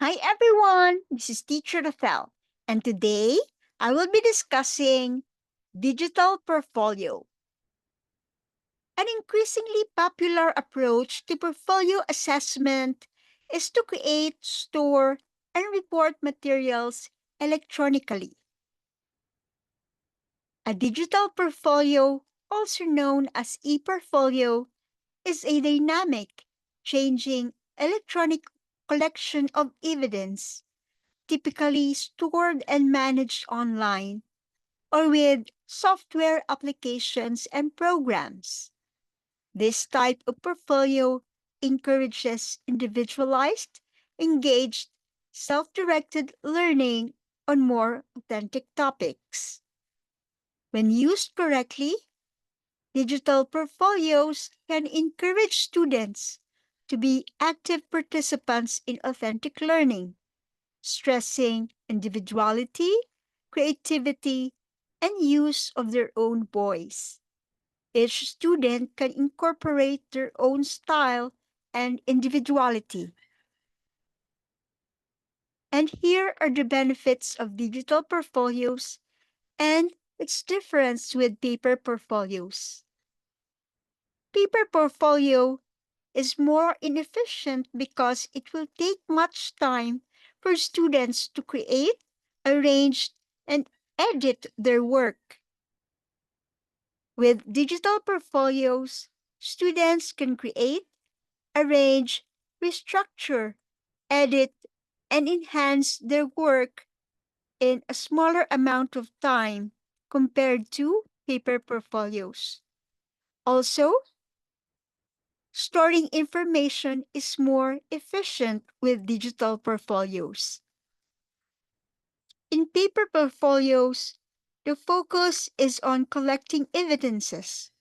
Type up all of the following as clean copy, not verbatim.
Hi everyone, this is Teacher Rafael, and today I will be discussing digital portfolio. An increasingly popular approach to portfolio assessment is to create, store, and report materials electronically. A digital portfolio, also known as e-portfolio, is a dynamic, changing electronic collection of evidence typically stored and managed online or with software applications and programs. This type of portfolio encourages individualized, engaged, self directed learning on more authentic topics. When used correctly, digital portfolios can encourage students to be active participants in authentic learning, stressing individuality, creativity, and use of their own voice. Each student can incorporate their own style and individuality. And here are the benefits of digital portfolios and its difference with paper portfolios. Paper portfolio is more inefficient because it will take much time for students to create, arrange, and edit their work. With digital portfolios, students can create, arrange, restructure, edit, and enhance their work in a smaller amount of time compared to paper portfolios. Also, storing information is more efficient with digital portfolios. In paper portfolios, the focus is on collecting evidences,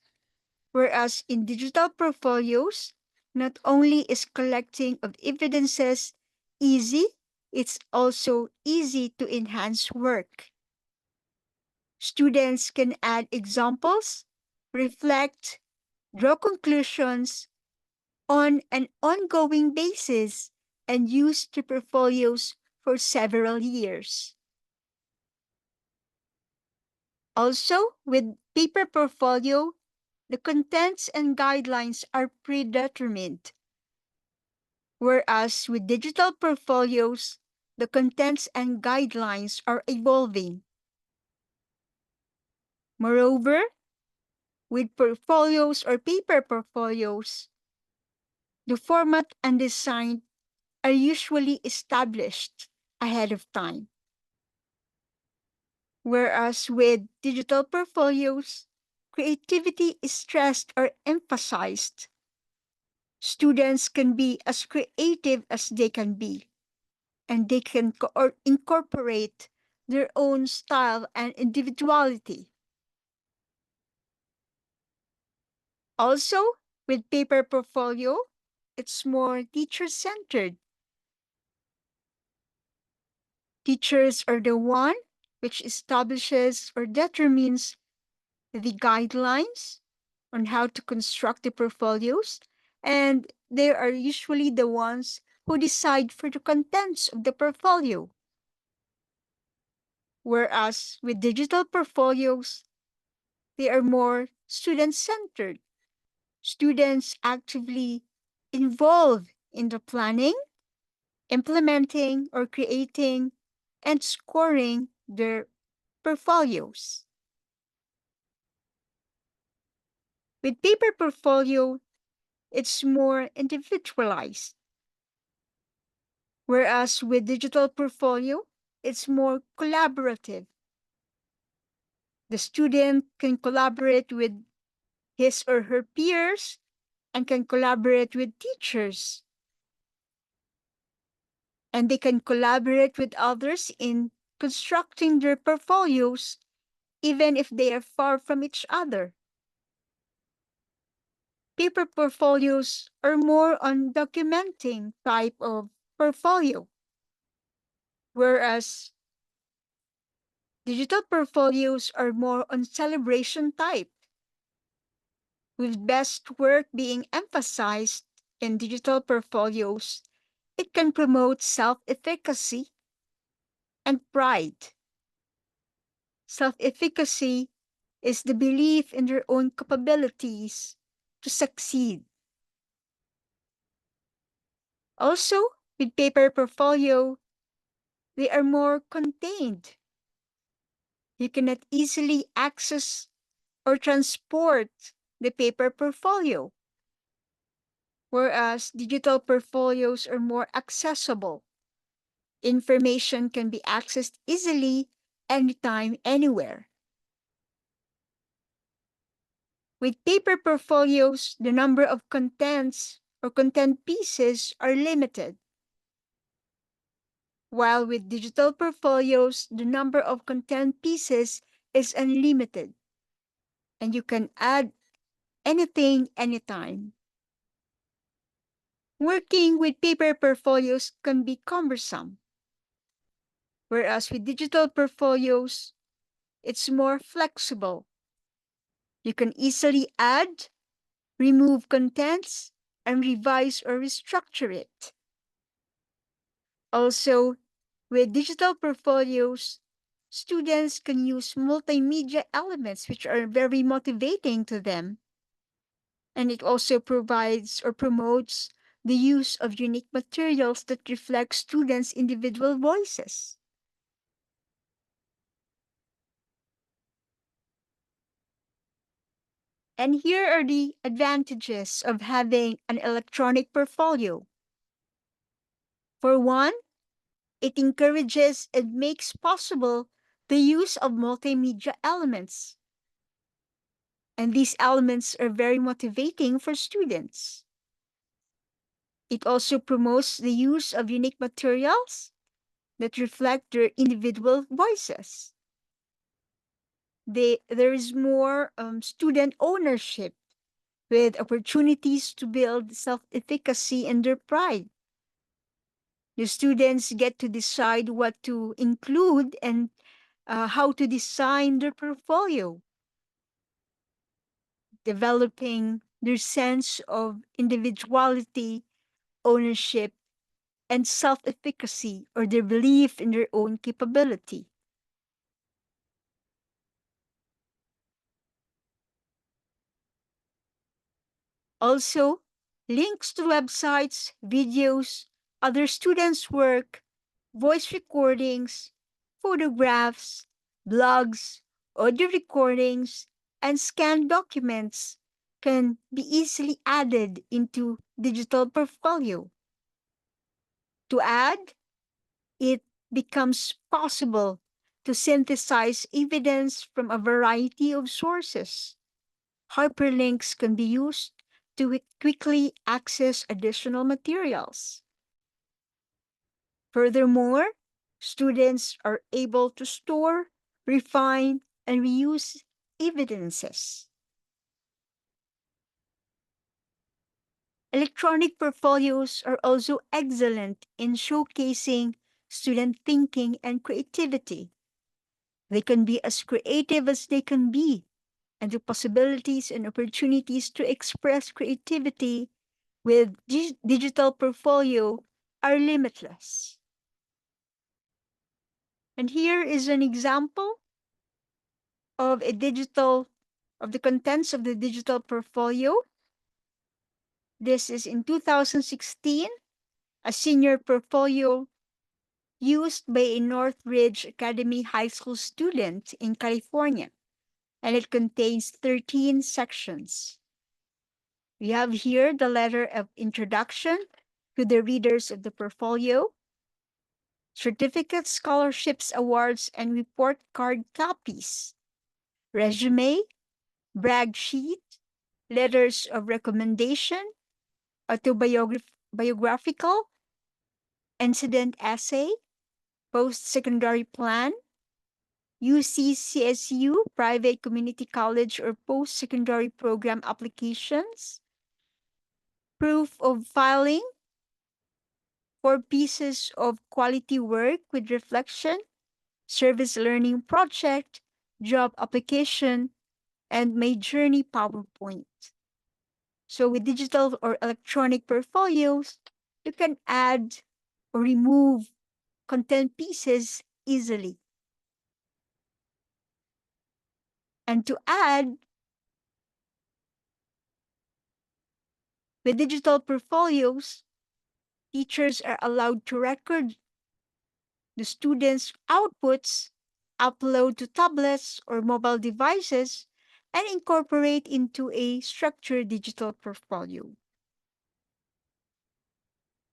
whereas in digital portfolios, not only is collecting of evidences easy, it's also easy to enhance work. Students can add examples, reflect, draw conclusions on an ongoing basis, and use the portfolios for several years. Also, with paper portfolio, the contents and guidelines are predetermined, whereas with digital portfolios, the contents and guidelines are evolving. Moreover, with portfolios or paper portfolios, the format and design are usually established ahead of time. Whereas with digital portfolios, creativity is stressed or emphasized. Students can be as creative as they can be, and they can or incorporate their own style and individuality. Also, with paper portfolio, it's more teacher-centered. Teachers are the one which establishes or determines the guidelines on how to construct the portfolios, and they are usually the ones who decide for the contents of the portfolio. Whereas with digital portfolios, they are more student-centered. Students actively involved in the planning, implementing, or creating and scoring their portfolios. With paper portfolio, it's more individualized, whereas with digital portfolio, it's more collaborative. The student can collaborate with his or her peers and can collaborate with teachers. And they can collaborate with others in constructing their portfolios, even if they are far from each other. Paper portfolios are more on documenting type of portfolio, whereas digital portfolios are more on celebration type, with best work being emphasized in digital portfolios It can promote self-efficacy and pride. Self-efficacy is the belief in their own capabilities to succeed. Also, with paper portfolio, they are more contained. You cannot easily access or transport the paper portfolio, whereas digital portfolios are more accessible. Information can be accessed easily, anytime, anywhere. With paper portfolios, the number of contents or content pieces are limited, while with digital portfolios, the number of content pieces is unlimited, and you can add anything, anytime. Working with paper portfolios can be cumbersome, whereas with digital portfolios, it's more flexible. You can easily add, remove contents, and revise or restructure it. Also, with digital portfolios, students can use multimedia elements which are very motivating to them. And it also provides or promotes the use of unique materials that reflect students' individual voices. And here are the advantages of having an electronic portfolio. For one, it encourages and makes possible the use of multimedia elements. And these elements are very motivating for students. It also promotes the use of unique materials that reflect their individual voices. There is more student ownership with opportunities to build self-efficacy and their pride. The students get to decide what to include and how to design their portfolio, developing their sense of individuality, ownership, and self-efficacy, or their belief in their own capability. Also, links to websites, videos, other students' work, voice recordings, photographs, blogs, audio recordings, and scanned documents can be easily added into digital portfolio. To add, it becomes possible to synthesize evidence from a variety of sources. Hyperlinks can be used to quickly access additional materials. Furthermore, students are able to store, refine, and reuse evidences. Electronic portfolios are also excellent in showcasing student thinking and creativity. They can be as creative as they can be, and the possibilities and opportunities to express creativity with digital portfolio are limitless. And here is an example of the contents of the digital portfolio. This is in 2016, a senior portfolio used by a Northridge Academy High School student in California, and it contains 13 sections. We have here the letter of introduction to the readers of the portfolio, certificates, scholarships, awards, and report card copies, resume, brag sheet, letters of recommendation, autobiographical, incident essay, post-secondary plan, UCCSU, private community college or post-secondary program applications, proof of filing, 4 pieces of quality work with reflection, service learning project, job application, and my journey PowerPoint. So with digital or electronic portfolios, you can add or remove content pieces easily. And to add, with digital portfolios, teachers are allowed to record the students' outputs, upload to tablets or mobile devices, and incorporate into a structured digital portfolio.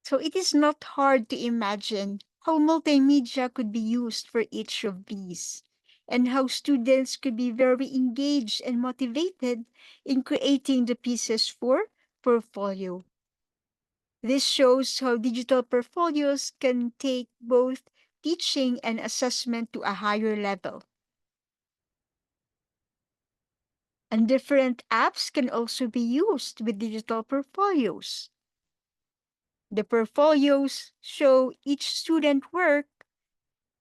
So it is not hard to imagine how multimedia could be used for each of these, and how students could be very engaged and motivated in creating the pieces for portfolio. This shows how digital portfolios can take both teaching and assessment to a higher level. And different apps can also be used with digital portfolios. The portfolios show each student work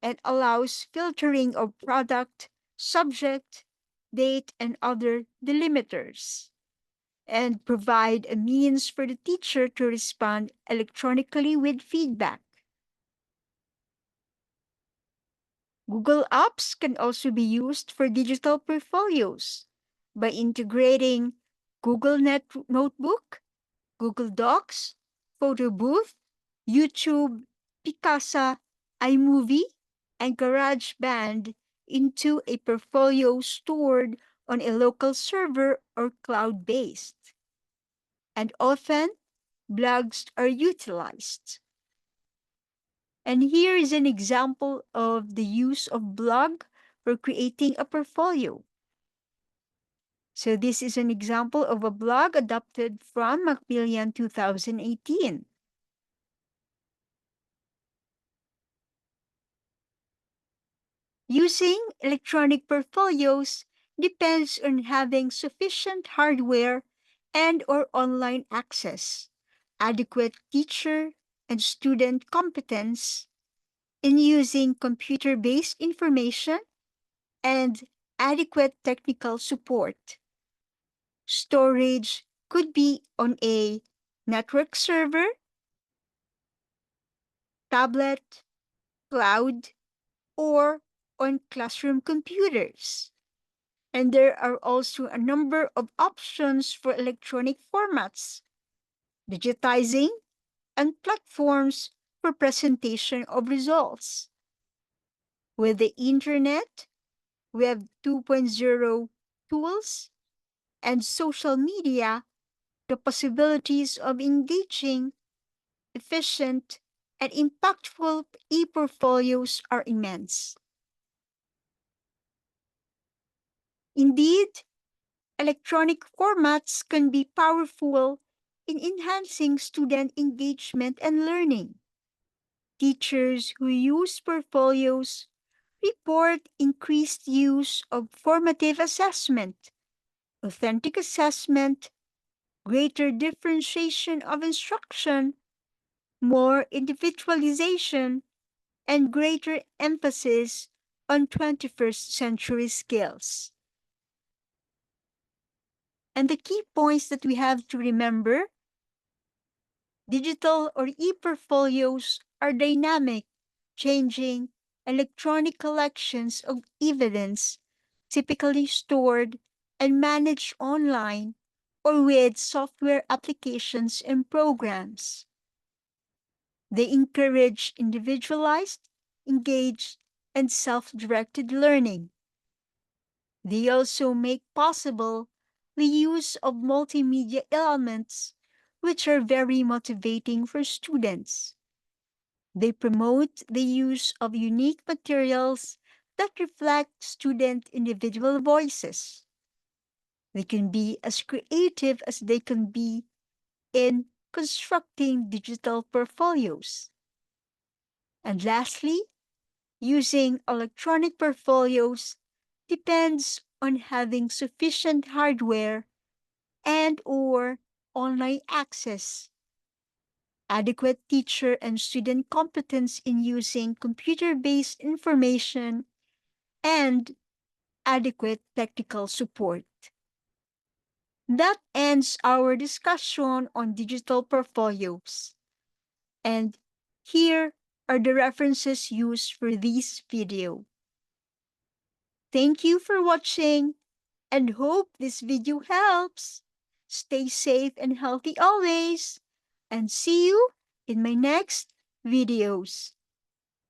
and allows filtering of product, subject, date, and other delimiters, and provide a means for the teacher to respond electronically with feedback. Google Apps can also be used for digital portfolios by integrating Notebook, Google Docs, Photo Booth, YouTube, Picasa, iMovie, and GarageBand into a portfolio stored on a local server or cloud-based. And often, blogs are utilized. And here is an example of the use of blog for creating a portfolio. So this is an example of a blog adopted from Macmillan 2018. Using electronic portfolios depends on having sufficient hardware and or online access, adequate teacher and student competence in using computer-based information, and adequate technical support. Storage could be on a network server, tablet, cloud, or on classroom computers. And there are also a number of options for electronic formats, digitizing, and platforms for presentation of results. With the internet, Web 2.0 tools, and social media, the possibilities of engaging, efficient, and impactful e-portfolios are immense. Indeed, electronic formats can be powerful in enhancing student engagement and learning. Teachers who use portfolios report increased use of formative assessment, authentic assessment, greater differentiation of instruction, more individualization, and greater emphasis on 21st century skills. And the key points that we have to remember: digital or e-portfolios are dynamic, changing, electronic collections of evidence typically stored and managed online or with software applications and programs. They encourage individualized, engaged, and self-directed learning. They also make possible the use of multimedia elements, which are very motivating for students. They promote the use of unique materials that reflect student individual voices. They can be as creative as they can be in constructing digital portfolios. And lastly, using electronic portfolios depends on having sufficient hardware and or online access, adequate teacher and student competence in using computer-based information, and adequate technical support. That ends our discussion on digital portfolios. And Here are the references used for this video. Thank you for watching and hope this video helps. Stay safe and healthy always, and see you in my next videos.